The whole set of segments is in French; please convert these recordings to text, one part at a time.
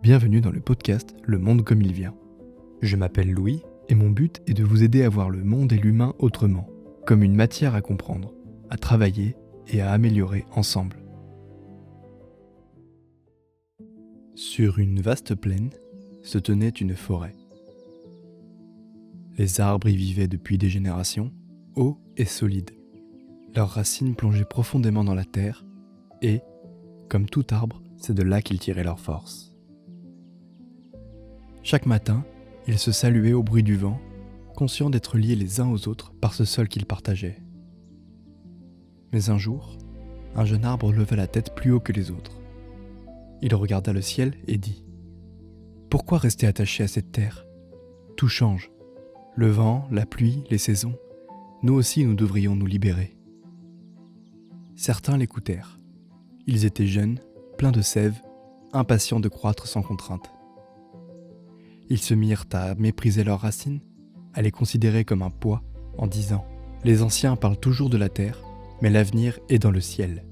Bienvenue dans le podcast Le Monde comme il vient. Je m'appelle Louis et mon but est de vous aider à voir le monde et l'humain autrement, comme une matière à comprendre, à travailler et à améliorer ensemble. Sur une vaste plaine se tenait une forêt. Les arbres y vivaient depuis des générations, hauts et solides. Leurs racines plongeaient profondément dans la terre et, comme tout arbre, c'est de là qu'ils tiraient leur force. Chaque matin, ils se saluaient au bruit du vent, conscients d'être liés les uns aux autres par ce sol qu'ils partageaient. Mais un jour, un jeune arbre leva la tête plus haut que les autres. Il regarda le ciel et dit : « Pourquoi rester attaché à cette terre ? Tout change. Le vent, la pluie, les saisons. Nous aussi, nous devrions nous libérer. » Certains l'écoutèrent. Ils étaient jeunes, pleins de sève, impatients de croître sans contrainte. Ils se mirent à mépriser leurs racines, à les considérer comme un poids, en disant : « Les anciens parlent toujours de la terre, mais l'avenir est dans le ciel. »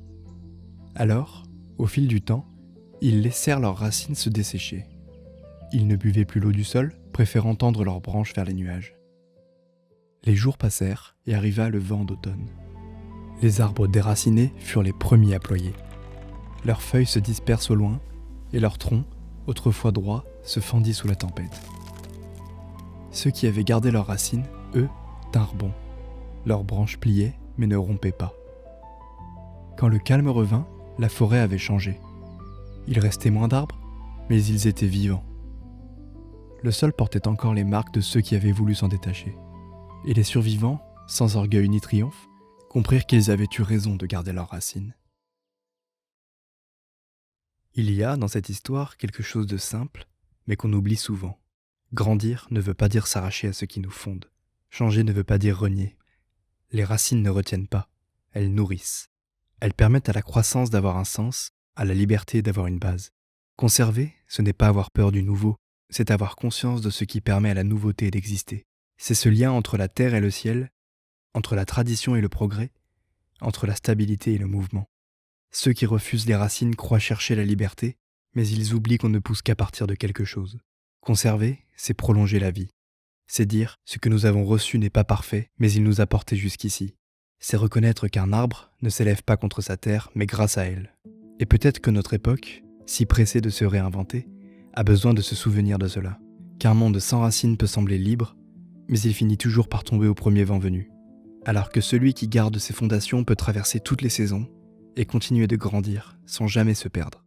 Alors, au fil du temps, ils laissèrent leurs racines se dessécher. Ils ne buvaient plus l'eau du sol, préférant tendre leurs branches vers les nuages. Les jours passèrent et arriva le vent d'automne. Les arbres déracinés furent les premiers à ployer. Leurs feuilles se dispersent au loin et leur tronc, autrefois droit, se fendit sous la tempête. Ceux qui avaient gardé leurs racines, eux, tinrent bon. Leurs branches pliaient, mais ne rompaient pas. Quand le calme revint, la forêt avait changé. Il restait moins d'arbres, mais ils étaient vivants. Le sol portait encore les marques de ceux qui avaient voulu s'en détacher. Et les survivants, sans orgueil ni triomphe, comprirent qu'ils avaient eu raison de garder leurs racines. Il y a dans cette histoire quelque chose de simple, mais qu'on oublie souvent. Grandir ne veut pas dire s'arracher à ce qui nous fonde. Changer ne veut pas dire renier. Les racines ne retiennent pas, elles nourrissent. Elles permettent à la croissance d'avoir un sens, à la liberté d'avoir une base. Conserver, ce n'est pas avoir peur du nouveau, c'est avoir conscience de ce qui permet à la nouveauté d'exister. C'est ce lien entre la terre et le ciel, entre la tradition et le progrès, entre la stabilité et le mouvement. Ceux qui refusent les racines croient chercher la liberté, mais ils oublient qu'on ne pousse qu'à partir de quelque chose. Conserver, c'est prolonger la vie. C'est dire, ce que nous avons reçu n'est pas parfait, mais il nous a portés jusqu'ici. C'est reconnaître qu'un arbre ne s'élève pas contre sa terre, mais grâce à elle. Et peut-être que notre époque, si pressée de se réinventer, a besoin de se souvenir de cela. Qu'un monde sans racines peut sembler libre, mais il finit toujours par tomber au premier vent venu. Alors que celui qui garde ses fondations peut traverser toutes les saisons et continuer de grandir sans jamais se perdre.